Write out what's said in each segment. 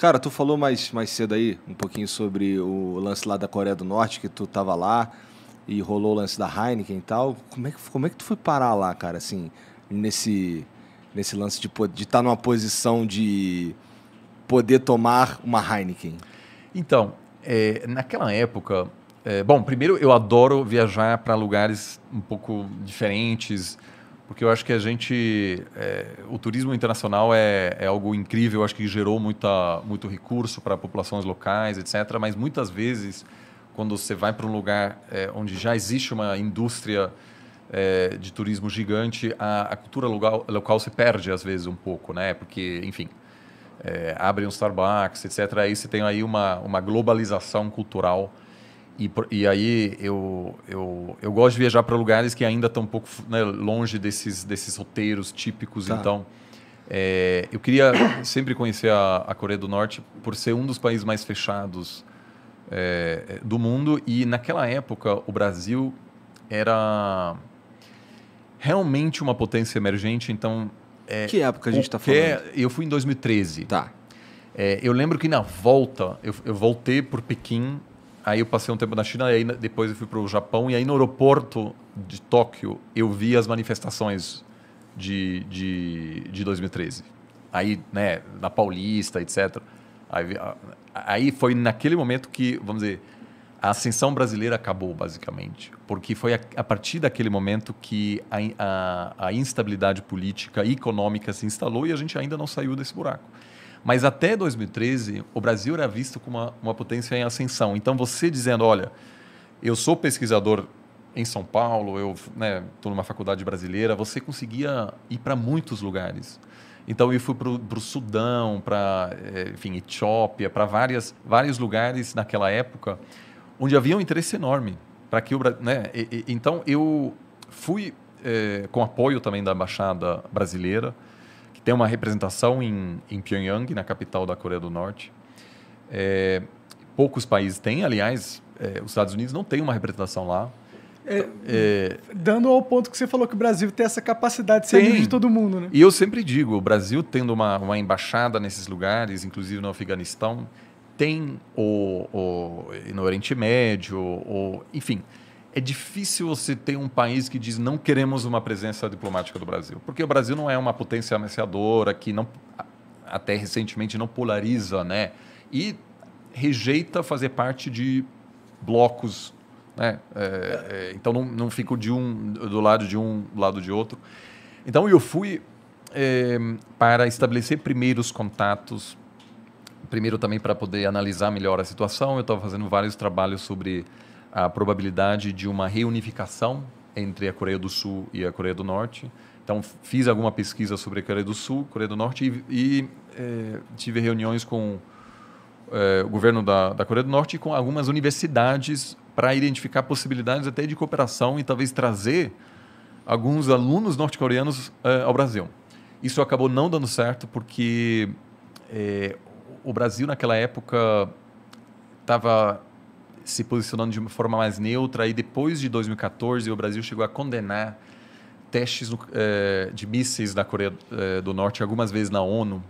Cara, tu falou mais cedo aí um pouquinho sobre o lance lá da Coreia do Norte, que tu tava lá e rolou o lance da Heineken e tal. Como é que tu foi parar lá, cara, assim, nesse lance de estar numa posição de poder tomar uma Heineken? Então, naquela época... bom, primeiro eu adoro viajar para lugares um pouco diferentes, porque eu acho que o turismo internacional é algo incrível, eu acho que gerou muito recurso para populações locais, etc. Mas muitas vezes, quando você vai para um lugar onde já existe uma indústria de turismo gigante, a cultura local se perde às vezes um pouco, né? Porque, enfim, abrem um Starbucks, etc. Aí você tem aí uma globalização cultural. E aí eu gosto de viajar para lugares que ainda estão um pouco, né, longe desses roteiros típicos. Tá. Então, eu queria sempre conhecer a Coreia do Norte por ser um dos países mais fechados do mundo. E naquela época o Brasil era realmente uma potência emergente. Então, Que época a gente tá falando? eu fui em 2013. Tá. Eu lembro que na volta, eu voltei por Pequim, aí eu passei um tempo na China, aí depois eu fui para o Japão, e aí no aeroporto de Tóquio eu vi as manifestações de 2013. Aí, né, na Paulista, etc. Aí foi naquele momento que, vamos dizer, a ascensão brasileira acabou, basicamente. Porque foi a partir daquele momento que a instabilidade política e econômica se instalou e a gente ainda não saiu desse buraco. Mas até 2013, o Brasil era visto como uma potência em ascensão. Então, você dizendo, olha, eu sou pesquisador em São Paulo, eu estou numa faculdade brasileira, você conseguia ir para muitos lugares. Então, eu fui para o Sudão, para, enfim, Etiópia, para vários lugares naquela época, onde havia um interesse enorme para que então, eu fui com apoio também da Embaixada Brasileira, tem uma representação em Pyongyang, na capital da Coreia do Norte. Poucos países têm, aliás, os Estados Unidos não tem uma representação lá. Dando ao ponto que você falou que o Brasil tem essa capacidade de ser amigo de todo mundo, né? E eu sempre digo, o Brasil tendo uma embaixada nesses lugares, inclusive no Afeganistão, tem no Oriente Médio, enfim... É difícil você ter um país que diz não queremos uma presença diplomática do Brasil. Porque o Brasil não é uma potência ameaçadora, que não, até recentemente não polariza, né? E rejeita fazer parte de blocos, né? Então não fico do lado de um, do lado de outro. Então eu fui para estabelecer primeiros contatos, primeiro também para poder analisar melhor a situação. Eu estava fazendo vários trabalhos sobre a probabilidade de uma reunificação entre a Coreia do Sul e a Coreia do Norte. Então, fiz alguma pesquisa sobre a Coreia do Sul, Coreia do Norte e tive reuniões com o governo da Coreia do Norte e com algumas universidades para identificar possibilidades até de cooperação e talvez trazer alguns alunos norte-coreanos ao Brasil. Isso acabou não dando certo porque o Brasil, naquela época, estava se posicionando de uma forma mais neutra, e depois de 2014 o Brasil chegou a condenar testes de mísseis da Coreia do Norte algumas vezes na ONU,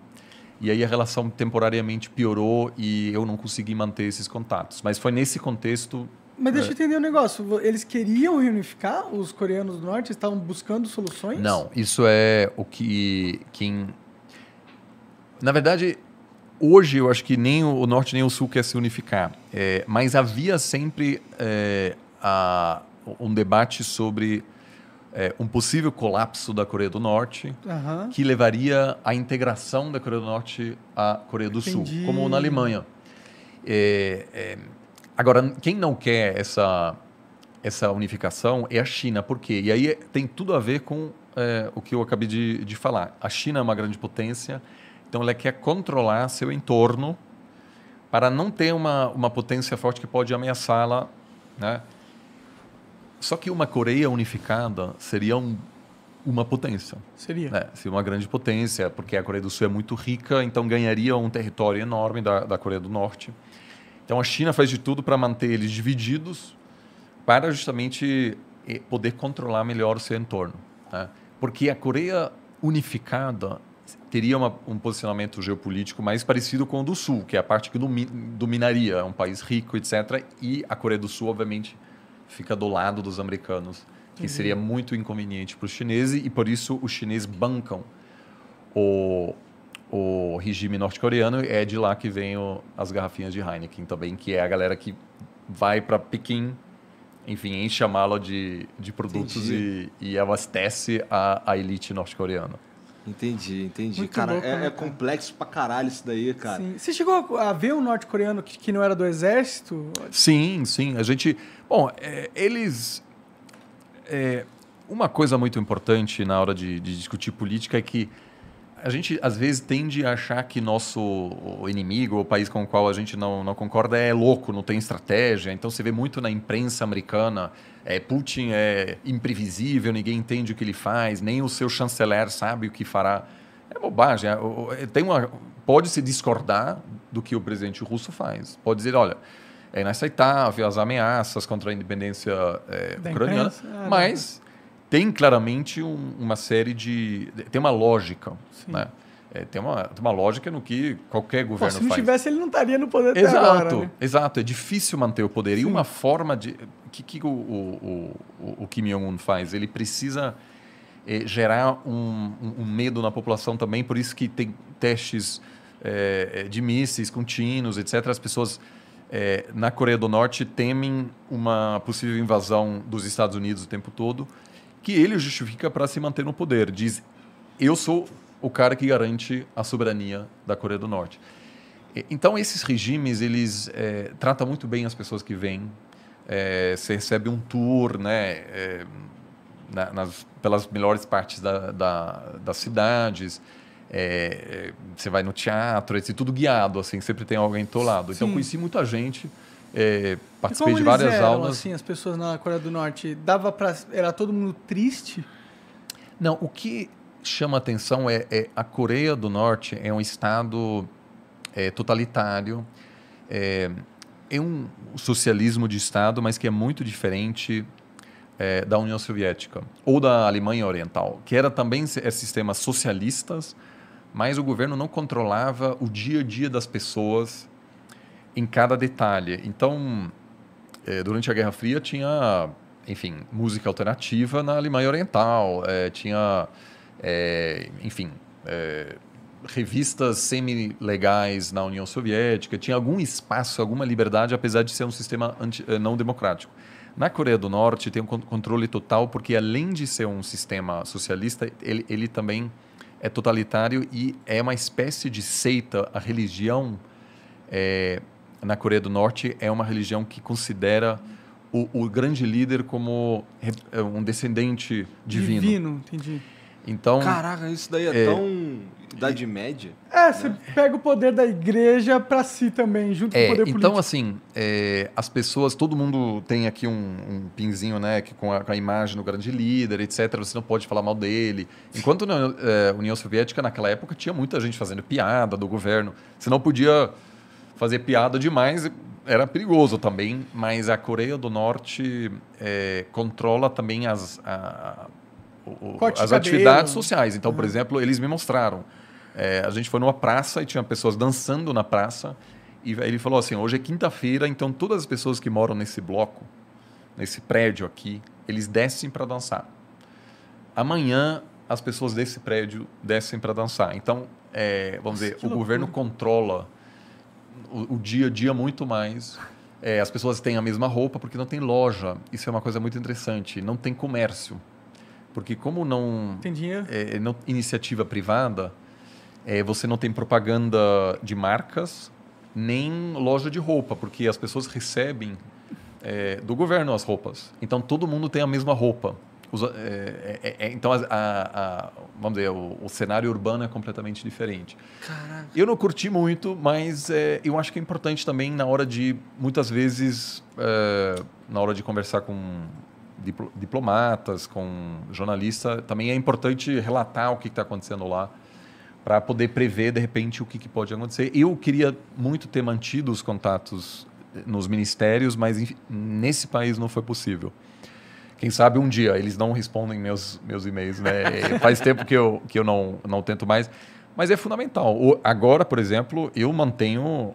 e aí a relação temporariamente piorou e eu não consegui manter esses contatos. Mas foi nesse contexto... Mas deixa eu entender um negócio, eles queriam reunificar os coreanos do Norte? Estavam buscando soluções? Não, isso é o que... Na verdade... Hoje, eu acho que nem o Norte nem o Sul quer se unificar, mas havia sempre um debate sobre um possível colapso da Coreia do Norte, que levaria à integração da Coreia do Norte à Coreia do Sul, como na Alemanha. Agora, quem não quer essa unificação é a China. Por quê? E aí tem tudo a ver com o que eu acabei de falar. A China é uma grande potência, então ela quer controlar seu entorno para não ter uma potência forte que pode ameaçá-la, né? Só que uma Coreia unificada seria uma potência. Seria. Né? Seria uma grande potência, porque a Coreia do Sul é muito rica, então ganharia um território enorme da Coreia do Norte. Então a China faz de tudo para manter eles divididos, para justamente poder controlar melhor o seu entorno. Né? Porque a Coreia unificada teria um posicionamento geopolítico mais parecido com o do Sul, que é a parte que dominaria, é um país rico, etc. E a Coreia do Sul, obviamente, fica do lado dos americanos, que seria muito inconveniente para os chineses, e por isso os chineses bancam o regime norte-coreano. É de lá que vem as garrafinhas de Heineken também, que é a galera que vai para Pequim, enfim, enche a mala de produtos e abastece a elite norte-coreana. Entendi. Muito Cara, louco, né, é complexo pra caralho isso daí, cara. Sim. Você chegou a ver um norte-coreano que não era do exército? Sim. A gente... Bom, eles... uma coisa muito importante na hora de discutir política é que a gente, às vezes, tende a achar que nosso inimigo, o país com o qual a gente não concorda, é louco, não tem estratégia. Então, você vê muito na imprensa americana, Putin é imprevisível, ninguém entende o que ele faz, nem o seu chanceler sabe o que fará. É bobagem. Pode-se discordar do que o presidente russo faz. Pode dizer, olha, é inaceitável as ameaças contra a independência ucraniana, mas... tem claramente uma série de... Tem uma lógica, né? Tem uma lógica no que qualquer governo faz. Se não tivesse, ele não estaria no poder até agora, né? Exato. É difícil manter o poder. Sim. E uma forma de... que o Kim Jong-un faz? Ele precisa gerar um medo na população também, por isso que tem testes de mísseis contínuos, etc. As pessoas... na Coreia do Norte temem uma possível invasão dos Estados Unidos o tempo todo, que ele justifica para se manter no poder. Diz, eu sou o cara que garante a soberania da Coreia do Norte. Então, esses regimes, eles tratam muito bem as pessoas que vêm. Você recebe um tour, né, pelas melhores partes das cidades. Você vai no teatro, é tudo guiado, assim, sempre tem alguém do teu lado. Então, conheci muita gente... participei de várias aulas. Assim, as pessoas na Coreia do Norte, era todo mundo triste? Não, o que chama atenção a Coreia do Norte é um estado totalitário, é um socialismo de estado, mas que é muito diferente da União Soviética ou da Alemanha Oriental, que era também sistemas socialistas, mas o governo não controlava o dia a dia das pessoas em cada detalhe. Então, durante a Guerra Fria tinha, enfim, música alternativa na Alemanha Oriental, tinha, enfim, revistas semi-legais na União Soviética, tinha algum espaço, alguma liberdade, apesar de ser um sistema não democrático. Na Coreia do Norte tem um controle total, porque além de ser um sistema socialista, ele também é totalitário e é uma espécie de seita. A religião na Coreia do Norte é uma religião que considera o grande líder como um descendente divino. Divino, entendi. Então, caraca, isso daí é tão Idade Média. Você pega o poder da igreja para si também, junto com o poder político. Então, assim, as pessoas, todo mundo tem aqui um pinzinho, né, com a imagem do grande líder, etc. Você não pode falar mal dele. Enquanto na União Soviética, naquela época, tinha muita gente fazendo piada do governo. Você não podia fazer piada demais, era perigoso também, mas a Coreia do Norte controla também as atividades sociais. Então, por exemplo, eles me mostraram. A gente foi numa praça e tinha pessoas dançando na praça. E ele falou assim, hoje é quinta-feira, então todas as pessoas que moram nesse bloco, nesse prédio aqui, eles descem para dançar. Amanhã, as pessoas desse prédio descem para dançar. Então, vamos dizer, o governo controla o dia a dia muito mais. As pessoas têm a mesma roupa porque não tem loja. Isso é uma coisa muito interessante. Não tem comércio. Porque como não iniciativa privada, você não tem propaganda de marcas, nem loja de roupa, porque as pessoas recebem do governo as roupas. Então, todo mundo tem a mesma roupa. Então, vamos dizer, o cenário urbano é completamente diferente. Caraca. Eu não curti muito, mas eu acho que é importante também na hora de, muitas vezes, na hora de conversar com diplomatas, com jornalistas, também é importante relatar o que está acontecendo lá, para poder prever, de repente, o que pode acontecer. Eu queria muito ter mantido os contatos nos ministérios, mas enfim, nesse país não foi possível. Quem sabe um dia eles não respondem meus e-mails, né? Faz tempo que eu não tento mais, Mas é fundamental. Agora, por exemplo, eu mantenho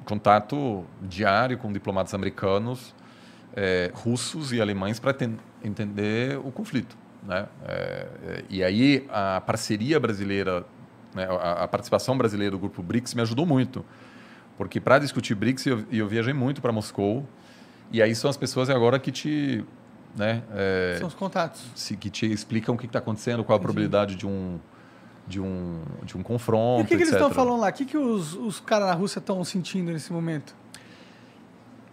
contato diário com diplomatas americanos, russos e alemães para entender o conflito, né? E aí a parceria brasileira, né, a participação brasileira do grupo BRICS me ajudou muito, porque para discutir BRICS eu viajei muito para Moscou, e aí são as pessoas agora que te, né, São os contatos. que te explicam o que está acontecendo, qual a probabilidade de um confronto, E o que eles etc. estão falando lá? O que os caras na Rússia estão sentindo nesse momento?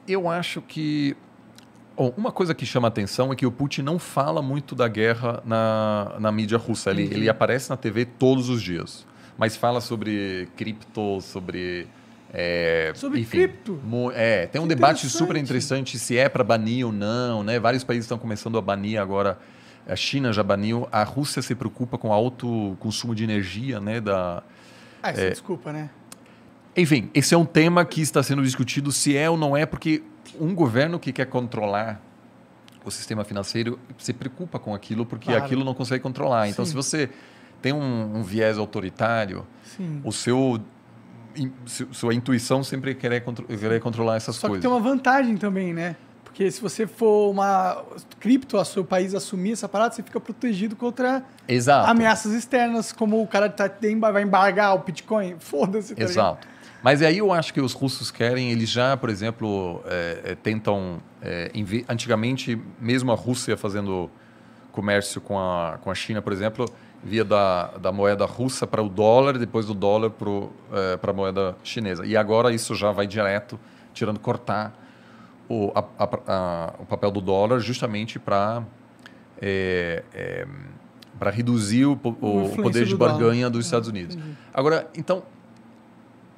Eu acho que uma coisa que chama atenção é que o Putin não fala muito da guerra na mídia russa. Ele aparece na TV todos os dias, mas fala sobre cripto, sobre... Sobre enfim, cripto? Tem um debate super interessante se é para banir ou não, né? Vários países estão começando a banir agora. A China já baniu. A Rússia se preocupa com alto consumo de energia, né? Desculpa, né? Enfim, esse é um tema que está sendo discutido se é ou não é, porque um governo que quer controlar o sistema financeiro se preocupa com aquilo, porque aquilo não consegue controlar. Então, se você tem um viés autoritário, sua intuição sempre querer controlar essas coisas. Só que tem uma vantagem também, né? Porque se você for uma cripto, seu país assumir essa parada, você fica protegido contra ameaças externas, como o cara vai embargar o Bitcoin. Foda-se, tá Exato. ligado? Mas aí eu acho que os russos querem, eles já, por exemplo, tentam... antigamente, mesmo a Rússia fazendo comércio com a China, por exemplo, via da moeda russa para o dólar, depois do dólar para a moeda chinesa. E agora isso já vai direto, cortar o papel do dólar justamente para reduzir o poder de barganha dos Estados Unidos. Entendi. Agora, então,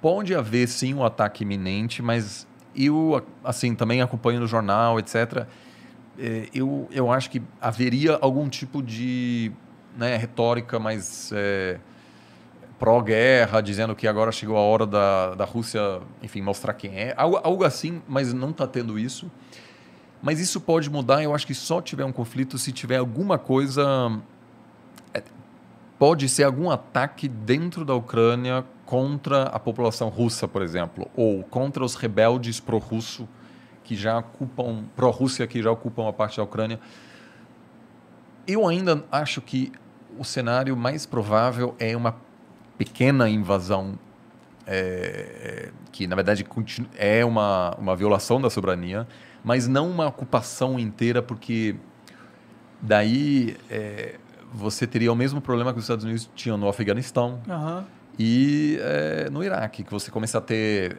pode haver sim um ataque iminente, mas eu assim também acompanho no jornal, etc. Eu acho que haveria algum tipo de retórica mais pró-guerra, dizendo que agora chegou a hora da Rússia, enfim, mostrar quem é. Algo assim, mas não está tendo isso. Mas isso pode mudar, eu acho que só tiver um conflito se tiver alguma coisa... Pode ser algum ataque dentro da Ucrânia contra a população russa, por exemplo, ou contra os rebeldes pró-russo que já ocupam, pró-Rússia que já ocupam a parte da Ucrânia. Eu ainda acho que o cenário mais provável é uma pequena invasão, que na verdade é uma violação da soberania, mas não uma ocupação inteira, porque daí você teria o mesmo problema que os Estados Unidos tinham no Afeganistão e no Iraque, que você começa a ter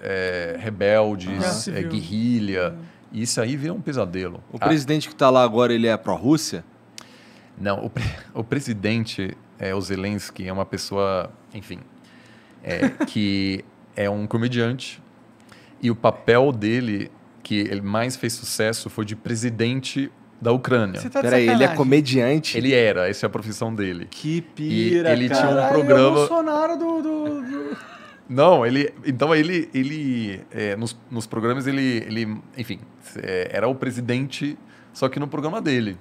rebeldes, guerrilha, e isso aí vira um pesadelo. O presidente que está lá agora, ele é pró-Rússia? Não, o presidente, o Zelensky, é uma pessoa, enfim, que é um comediante, e o papel dele, que ele mais fez sucesso, foi de presidente da Ucrânia. Você tá de Peraí, ele é sacanagem. comediante? Ele era, essa é a profissão dele. Que pira, E ele cara. tinha um Caralho, programa... É o Bolsonaro do... Não, ele nos programas ele enfim, era o presidente, só que no programa dele.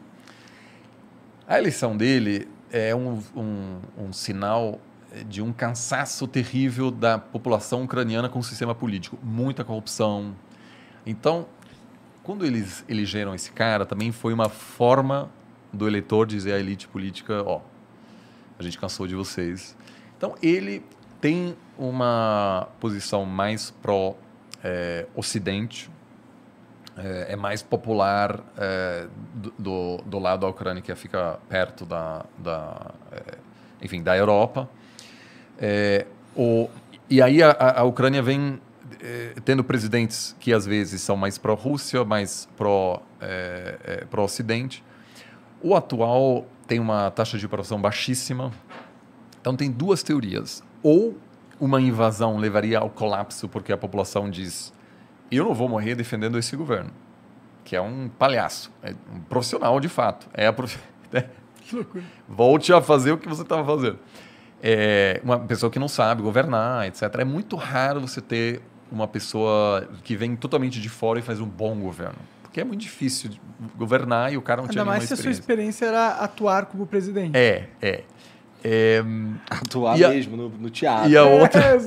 A eleição dele é um sinal de um cansaço terrível da população ucraniana com o sistema político. Muita corrupção. Então, quando eles elegeram esse cara, também foi uma forma do eleitor dizer à elite política, a gente cansou de vocês. Então, ele tem uma posição mais pró-Ocidente, é mais popular do lado da Ucrânia, que fica perto enfim, da Europa. E aí a Ucrânia vem tendo presidentes que às vezes são mais pró-Rússia, mais pró-Ocidente. O atual tem uma taxa de aprovação baixíssima. Então tem duas teorias. Ou uma invasão levaria ao colapso porque a população diz: eu não vou morrer defendendo esse governo, que é um palhaço, é um profissional de fato. Que loucura. Volte a fazer o que você estava fazendo. Uma pessoa que não sabe governar, etc. É muito raro você ter uma pessoa que vem totalmente de fora e faz um bom governo. Porque é muito difícil governar e o cara não tinha nenhuma experiência. Ainda mais se a sua experiência era atuar como presidente. Atuar mesmo no teatro. E a outra,